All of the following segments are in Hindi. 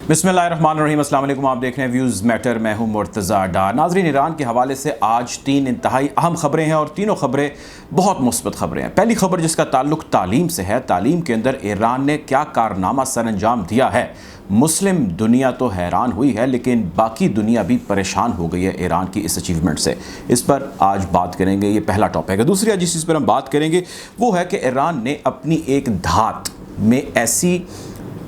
बिस्मिल्लाहिर्रहमानिर्रहीम, अस्सलाम वालेकुम। आप देख रहे हैं व्यूज़ मैटर, मैं हूं मुर्तज़ा डार। नाज़रीन, ईरान के हवाले से आज तीन इंतहाई अहम खबरें हैं और तीनों खबरें बहुत मुस्बत खबरें हैं। पहली खबर जिसका ताल्लुक तालीम से है, तालीम के अंदर ईरान ने क्या कारनामा सर अंजाम दिया है। मुस्लिम दुनिया तो हैरान हुई है, लेकिन बाकी दुनिया भी परेशान हो गई है ईरान की इस अचीवमेंट से। इस पर आज बात करेंगे, ये पहला टॉपिक है। दूसरी जिस चीज़ पर हम बात करेंगे वो है कि ईरान ने अपनी एक धात में ऐसी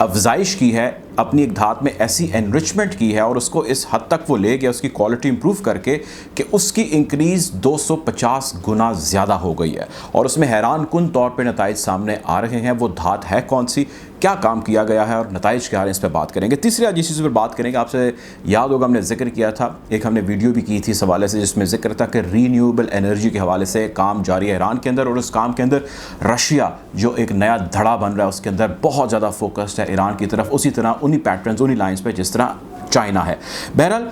अफजाइश की है, अपनी एक धात में ऐसी एनरिचमेंट की है और उसको इस हद तक वो ले गया, उसकी क्वालिटी इंप्रूव करके, कि उसकी इंक्रीज़ 250 गुना ज़्यादा हो गई है। और उसमें हैरान कुन तौर पे नताइज सामने आ रहे हैं। वो धात है कौन सी, क्या काम किया गया है और नताइज क्या है, इस पर बात करेंगे। तीसरी जिस चीज़ पर बात करेंगे, आपसे याद होगा हमने जिक्र किया था, एक हमने वीडियो भी की थी इस हवाले से, जिसमें जिक्र था कि रीन्यूएबल एनर्जी के हवाले से काम जारी है ईरान के अंदर। और उस काम के अंदर रशिया जो एक नया धड़ा बन रहा है, उसके अंदर बहुत ज़्यादा फोकस्ड है ईरान की तरफ, उसी तरह उन्हीं पैटर्न्स, उन्हीं लाइंस पे जिस तरह चाइना है। बहरहाल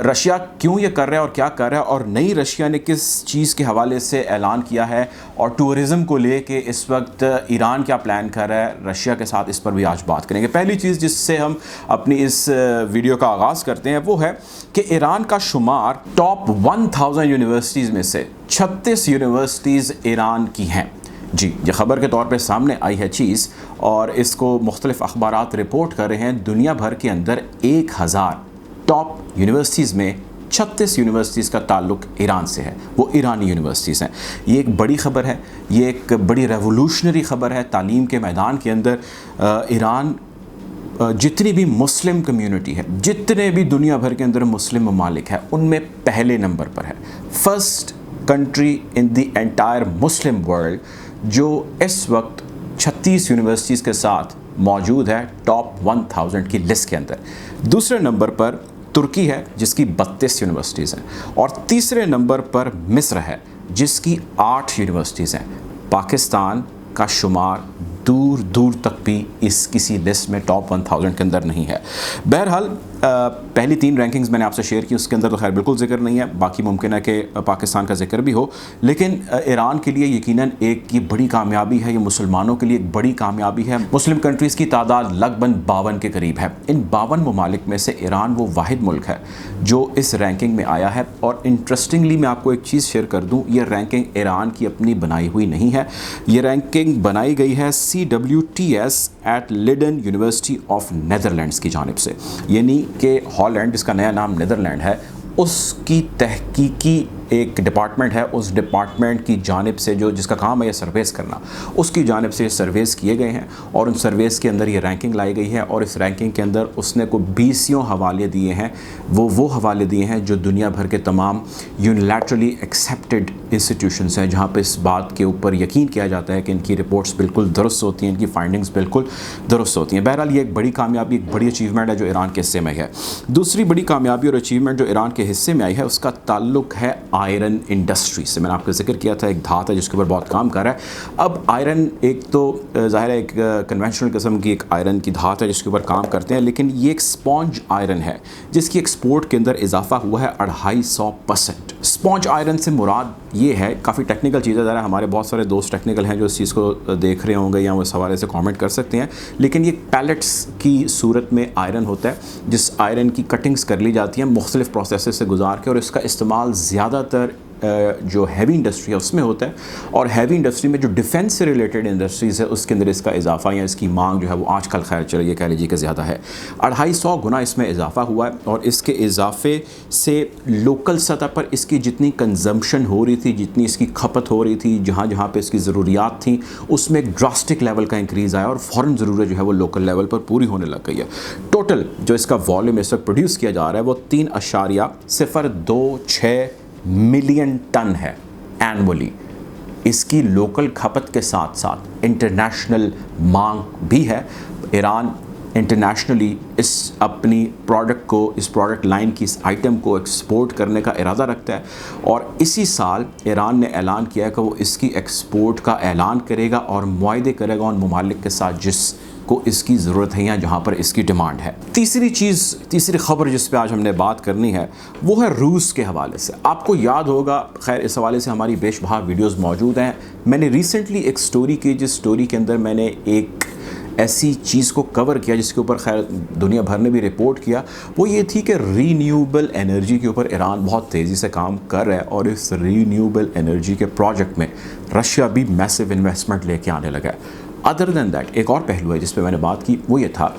रशिया क्यों ये कर रहा है और क्या कर रहा है, और नई रशिया ने किस चीज़ के हवाले से ऐलान किया है, और टूरिज़म को लेके इस वक्त ईरान क्या प्लान कर रहा है रशिया के साथ, इस पर भी आज बात करेंगे। पहली चीज़ जिससे हम अपनी इस वीडियो का आगाज़ करते हैं वो है कि ईरान का शुमार टॉप 1000 यूनिवर्सिटीज़ में से 36 यूनिवर्सिटीज़ ईरान की हैं। जी, ये ख़बर के तौर पे सामने आई है चीज़, और इसको मुख्तलिफ़ अखबारात रिपोर्ट कर रहे हैं। दुनिया भर के अंदर 1000 टॉप यूनिवर्सिटीज़ में 36 यूनिवर्सिटीज़ का ताल्लुक ईरान से है, वो ईरानी यूनिवर्सिटीज़ हैं। ये एक बड़ी ख़बर है, ये एक बड़ी रेवोल्यूशनरी ख़बर है। तालीम के मैदान के अंदर ईरान जितनी भी मुस्लिम कम्युनिटी है, जितने भी दुनिया भर के अंदर मुस्लिम ममालिक है, उनमें पहले नंबर पर है। First country in the entire Muslim world जो इस वक्त 36 यूनिवर्सिटीज़ के साथ मौजूद है टॉप 1000 की लिस्ट के अंदर। दूसरे नंबर पर तुर्की है जिसकी 32 यूनिवर्सिटीज़ हैं, और तीसरे नंबर पर मिस्र है जिसकी 8 यूनिवर्सिटीज़ हैं। पाकिस्तान का शुमार दूर दूर तक भी इस किसी लिस्ट में टॉप 1000 के अंदर नहीं है। बहरहाल पहली 3 रैंकिंग्स मैंने आपसे शेयर की, उसके अंदर तो खैर बिल्कुल जिक्र नहीं है, बाकी मुमकिन है कि पाकिस्तान का जिक्र भी हो, लेकिन ईरान के लिए यकीनन एक ये बड़ी कामयाबी है, ये मुसलमानों के लिए एक बड़ी कामयाबी है। मुस्लिम कंट्रीज़ की तादाद लगभग 52 के करीब है। इन 52 ममालिक में से ईरान वो वाहिद मुल्क है जो इस रैंकिंग में आया है। और इंटरेस्टिंगली मैं आपको एक चीज़ शेयर कर दूँ, ये रैंकिंग ईरान की अपनी बनाई हुई नहीं है। ये रैंकिंग बनाई गई है CWTS at Leiden university of Netherlands की जानिब से, यानी कि हॉलैंड, जिसका नया नाम नीदरलैंड है, उसकी तहकीकी एक डिपार्टमेंट है। उस डिपार्टमेंट की जानिब से जो जिसका काम है ये सर्वेस करना, उसकी जानिब से सर्वेस किए गए हैं और उन सर्वेस के अंदर ये रैंकिंग लाई गई है। और इस रैंकिंग के अंदर उसने को 20 हवाले दिए हैं। वो हवाले दिए हैं जो दुनिया भर के तमाम यूनिलैटरली एक्सेप्टेड इंस्टीट्यूशंस हैं, जहाँ पे इस बात के ऊपर यकीन किया जाता है कि इनकी रिपोर्ट्स बिल्कुल दुरुस्त होती हैं, इनकी फाइंडिंग्स बिल्कुल दुरुस्त होती हैं। बहरहाल ये एक बड़ी कामयाबी, एक बड़ी अचीवमेंट है जो ईरान के हिस्से में है। दूसरी बड़ी कामयाबी और अचीवमेंट जो ईरान के हिस्से में आई है, उसका ताल्लुक है आयरन इंडस्ट्री से। मैंने आपको जिक्र किया था, एक धात है जिसके ऊपर बहुत काम कर रहा है। अब आयरन एक तो ज़ाहिर है एक कन्वेंशनल किस्म की एक आयरन की धात है जिसके ऊपर काम करते हैं, लेकिन ये एक स्पॉन्ज आयरन है जिसकी एक्सपोर्ट के अंदर इजाफा हुआ है 250%। स्पॉन्ज आयरन से मुराद ये है, काफ़ी टेक्निकल चीज़ है, ज़रा हमारे बहुत सारे दोस्त टेक्निकल हैं जो इस चीज़ को देख रहे होंगे या वो इस हवाले से कमेंट कर सकते हैं, लेकिन ये पैलेट्स की सूरत में आयरन होता है, जिस आयरन की कटिंग्स कर ली जाती हैं मुख्तलिफ़ प्रोसेस से गुजार के, और इसका इस्तेमाल ज़्यादातर जो हैवी इंडस्ट्री है उसमें होता है। और हैवी इंडस्ट्री में जो डिफेंस से रिलेटेड इंडस्ट्रीज़ है उसके अंदर इसका इजाफा या इसकी मांग जो है वो आजकल खैर चले ये कह लीजिए कि ज़्यादा है। 250 गुना इसमें इजाफा हुआ है, और इसके इजाफे से लोकल सतह पर इसकी जितनी कंजम्पशन हो रही थी, जितनी इसकी खपत हो रही थी, जहाँ जहाँ पे इसकी ज़रूरियात थी, उसमें एक ड्रास्टिक लेवल का इंक्रीज़ आया और फ़ौरन ज़रूरत जो है वो लोकल लेवल पर पूरी होने लग गई है। टोटल जो इसका वॉल्यूम इस वक्त प्रोड्यूस किया जा रहा है वो 3.026 मिलियन टन है एनुअली। इसकी लोकल खपत के साथ साथ इंटरनेशनल मांग भी है। ईरान इंटरनेशनली इस अपनी प्रोडक्ट को, इस प्रोडक्ट लाइन की इस आइटम को एक्सपोर्ट करने का इरादा रखता है, और इसी साल ईरान ने ऐलान किया है कि वो इसकी एक्सपोर्ट का ऐलान करेगा और मुआहदे करेगा उन ममालिक के साथ जिस को इसकी ज़रूरत है या जहाँ पर इसकी डिमांड है। तीसरी ख़बर जिस पे आज हमने बात करनी है वो है रूस के हवाले से। आपको याद होगा, खैर इस हवाले से हमारी बेशबहा वीडियोस मौजूद हैं। मैंने रिसेंटली एक स्टोरी की, जिस स्टोरी के अंदर मैंने एक ऐसी चीज़ को कवर किया जिसके ऊपर खैर दुनिया भर ने भी रिपोर्ट किया, वो ये थी कि रीन्यूएबल एनर्जी के ऊपर ईरान बहुत तेज़ी से काम कर रहा है और इस रीन्यूएबल एनर्जी के प्रोजेक्ट में रशिया भी मैसिव इन्वेस्टमेंट लेके आने लगा है। अदर दैन दैट एक और पहलू है जिस पे मैंने बात की, वो ये था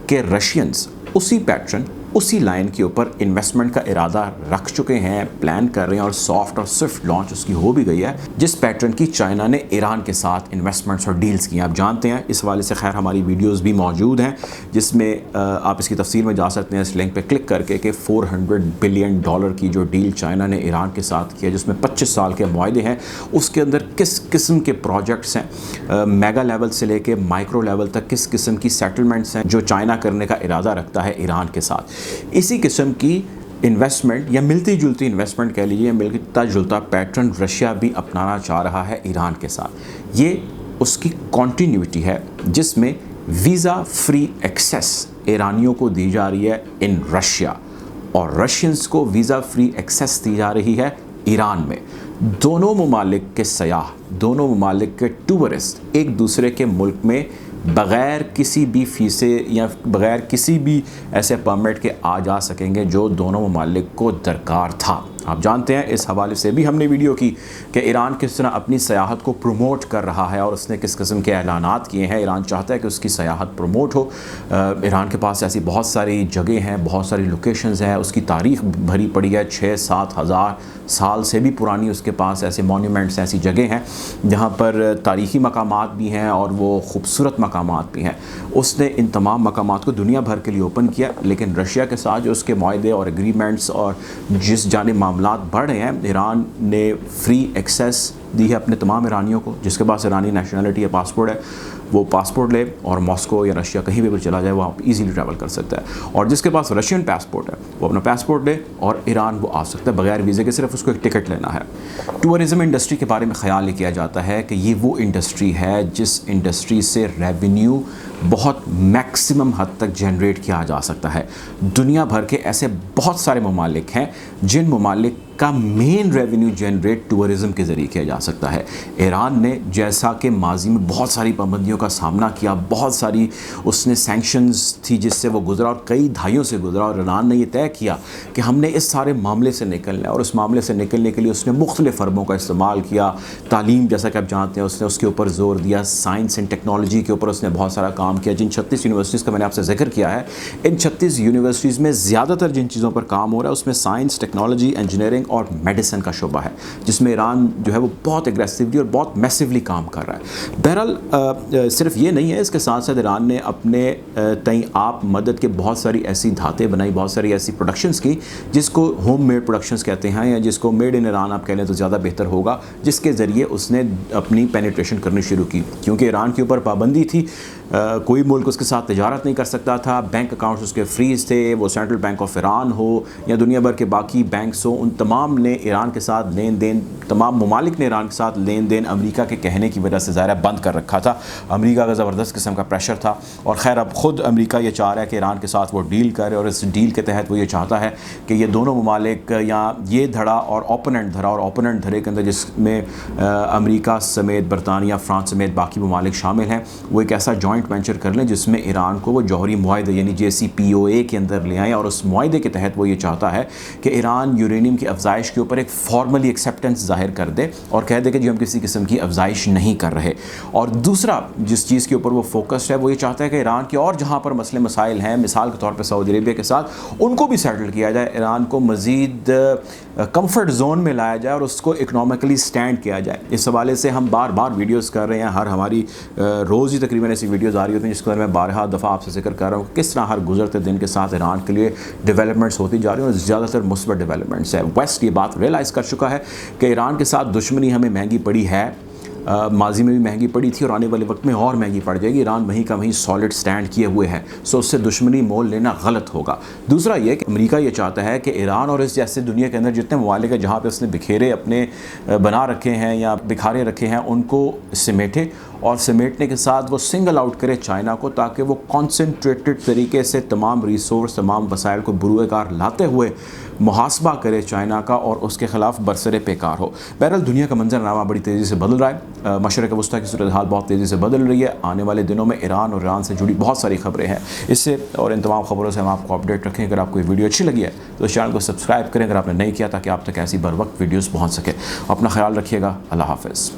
कि रशियंस उसी पैटर्न उसी लाइन के ऊपर इन्वेस्टमेंट का इरादा रख चुके हैं, प्लान कर रहे हैं और सॉफ्ट और स्विफ्ट लॉन्च उसकी हो भी गई है, जिस पैटर्न की चाइना ने ईरान के साथ इन्वेस्टमेंट्स और डील्स की हैं। आप जानते हैं इस वाले से खैर हमारी वीडियोस भी मौजूद हैं जिसमें आप इसकी तफसील में जा सकते हैं इस लिंक पे क्लिक करके कि $400 बिलियन की जो डील चाइना ने ईरान के साथ किया जिसमें 25 साल के मुआहदे हैं, उसके अंदर किस किस्म के प्रोजेक्ट्स हैं, मेगा लेवल से लेके माइक्रो लेवल तक किस किस्म की सेटलमेंट्स हैं जो चाइना करने का इरादा रखता है ईरान के साथ। इसी किस्म की इन्वेस्टमेंट या मिलती जुलती इन्वेस्टमेंट कह लीजिए, मिलता जुलता पैटर्न रशिया भी अपनाना चाह रहा है ईरान के साथ। ये उसकी कॉन्टीन्यूटी है जिसमें वीज़ा फ्री एक्सेस ईरानियों को दी जा रही है इन रशिया और रशियंस को वीज़ा फ्री एक्सेस दी जा रही है ईरान में। दोनों ममालिक के सयाह, दोनों ममालिक के टूरिस्ट एक दूसरे के मुल्क में बग़ैर किसी भी फ़ीसे या बग़ैर किसी भी ऐसे परमिट के आ जा सकेंगे जो दोनों ममालिक को दरकार था। आप जानते हैं इस हवाले से भी हमने वीडियो की कि ईरान किस तरह अपनी सयाहत को प्रमोट कर रहा है और उसने किस किस्म के ऐलानात किए हैं। ईरान चाहता है कि उसकी सयाहत प्रमोट हो। ईरान के पास ऐसी बहुत सारी जगह हैं, बहुत सारी लोकेशंस हैं, उसकी तारीख़ भरी पड़ी है, 6-7 हज़ार साल से भी पुरानी उसके पास ऐसे मॉन्यूमेंट्स, ऐसी जगह हैं जहाँ पर तारीख़ी मकामात भी हैं और वो ख़ूबसूरत मकामात भी हैं। उसने इन तमाम मकामात को दुनिया भर के लिए ओपन किया, लेकिन रशिया के साथ जो उसके मुआहदे और एग्रीमेंट्स और जिस जानिब मामलात बढ़ रहे हैं, ईरान ने फ्री एक्सेस दी है अपने तमाम ईरानियों को। जिसके पास ईरानी नेशनलिटी या पासपोर्ट है वो पासपोर्ट ले और मॉस्को या रशिया कहीं भी चला जाए वहाँ इजीली ट्रैवल कर सकता है। और जिसके पास रशियन पासपोर्ट है वो अपना पासपोर्ट ले और ईरान वो आ सकता है बगैर वीज़े के, सिर्फ उसको एक टिकट लेना है। टूरिज़म इंडस्ट्री के बारे में ख्याल ये किया जाता है कि ये वो इंडस्ट्री है जिस इंडस्ट्री से रेवेन्यू बहुत मैक्सिमम हद तक जनरेट किया जा सकता है। दुनिया भर के ऐसे बहुत सारे ममालिक हैं जिन ममालिक का मेन रेवेन्यू जनरेट टूरिज़म के ज़रिए किया जा सकता है। ईरान ने जैसा कि माजी में बहुत सारी पाबंदियों का सामना किया, बहुत सारी उसने सैंक्शंस थी जिससे वो गुजरा और कई दहाइयों से गुजरा, और ईरान ने ये तय किया कि हमने इस सारे मामले से निकलना है और उस मामले से निकलने के लिए उसने मुख्तलिफ़ फ़र्मों का इस्तेमाल किया। तालीम, जैसा कि आप जानते हैं, उसने उसके ऊपर ज़ोर दिया। साइंस एंड टेक्नोलॉजी के ऊपर उसने बहुत सारा काम किया। जिन 36 यूनिवर्सिटीज़ का मैंने आपसे जिक्र किया है, इन 36 यूनिवर्सिटीज़ में ज़्यादातर जिन चीज़ों पर काम हो रहा है उसमें साइंस, टेक्नोलॉजी, इंजीनियरिंग और मेडिसिन का शुबा है, जिसमें ईरान जो है वो बहुत एग्रेसिवली और बहुत मैसिवली काम कर रहा है। बहरहाल सिर्फ ये नहीं है, इसके साथ साथ ईरान ने अपने तय आप मदद के बहुत सारी ऐसी धातें बनाई, बहुत सारी ऐसी प्रोडक्शंस की जिसको होम मेड प्रोडक्शंस कहते हैं, या जिसको मेड इन ईरान आप कह लें तो ज़्यादा बेहतर होगा, जिसके ज़रिए उसने अपनी पेनिट्रेशन करनी शुरू की। क्योंकि ईरान के ऊपर पाबंदी थी, कोई मुल्क उसके साथ तिजारत नहीं कर सकता था, बैंक अकाउंट्स उसके फ्रीज थे, वो सेंट्रल बैंक ऑफ ईरान हो या दुनिया भर के बाकी बैंक्स हो, उन तमाम ने ईरान के साथ लेन देन, तमाम ममालिक ने ईरान के साथ लेन देन अमेरिका के कहने की वजह से ज़ाहिर बंद कर रखा था। अमेरिका का ज़बरदस्त किस्म का प्रेशर था और ख़ैर अब ख़ुद अमेरिका ये चाह रहा है कि ईरान के साथ वो डील करे, और इस डील के तहत वो ये चाहता है कि ये दोनों ममालिक या ये धड़ा और ओपोनेंट धड़ा और ओपोनेंट धड़े के अंदर जिसमें अमेरिका समेत बरतानिया, फ्रांस समेत बाकी ममालिक शामिल हैं, वो एक ऐसा जॉइंट वेंचर कर लें जिसमें ईरान को वो जौहरी मुआहदे यानी JCPOA के अंदर ले आएँ। और उस मुआहदे के तहत वो ये चाहता है कि ईरान यूरेनियम की अफजाइश के ऊपर एक फॉर्मली एक्सेप्टेंस जाहिर कर दे और कह दे कि जी हम किसी किस्म की अफजाइश नहीं कर रहे। और दूसरा जिस चीज़ के ऊपर वो फोकस्ड है वो ये चाहता है कि ईरान के और जहाँ पर मसले मसाइल हैं, मिसाल के तौर पर सऊदी अरेबिया के साथ, उनको भी सेटल किया जाए, ईरान को मज़ीद कंफर्ट जोन में लाया जाए और उसको इकनॉमिकली स्टैंड किया जाए। इस हवाले से हम बार बार वीडियोस कर रहे हैं, हर हमारी रोज़ ही तकरीबन ऐसी वीडियोस आ रही होती हैं जिसके बारे में 12 दफ़ा आपसे जिक्र कर रहा हूँ किस तरह हर गुजरते दिन के साथ ईरान के लिए डेवलपमेंट्स होती जा रही हैं और ज़्यादातर मुस्बत डेवलपमेंट्स है। वेस्ट ये बात रियलाइज़ कर चुका है कि ईरान के साथ दुश्मनी हमें महंगी पड़ी है, माजी में भी महंगी पड़ी थी और आने वाले वक्त में और महंगी पड़ जाएगी। ईरान वहीं का वहीं सॉलिड स्टैंड किए हुए है, सो उससे दुश्मनी मोल लेना गलत होगा। दूसरा ये कि अमेरिका ये चाहता है कि ईरान और इस जैसे दुनिया के अंदर जितने ममालिक हैं जहाँ पे उसने बिखेरे अपने बना रखे हैं या बिखारे रखे हैं उनको समेटे और समेटने के साथ वो सिंगल आउट करे चाइना को, ताकि वो कॉन्सेंट्रेटेड तरीके से तमाम रिसोर्स, तमाम वसाइल को बुरुएकार लाते हुए मुहासबा करे चाइना का और उसके ख़िलाफ़ बरसरे पेकार हो। बहरहाल दुनिया का मंजरनामा बड़ी तेज़ी से बदल रहा है, मशरक़ वस्ता की सूरत हाल बहुत तेज़ी से बदल रही है। आने वाले दिनों में ईरान और ईरान से जुड़ी बहुत सारी खबरें हैं। इससे और इन तमाम खबरों से हम आपको अपडेट रखें। अगर आपको ये वीडियो अच्छी लगी है तो इस चैनल को सब्सक्राइब करें अगर आपने नहीं किया, ताकि आप तक ऐसी बर वक्त वीडियोज़ पहुँच सके। अपना ख्याल रखिएगा। अल्लाह हाफ़िज़।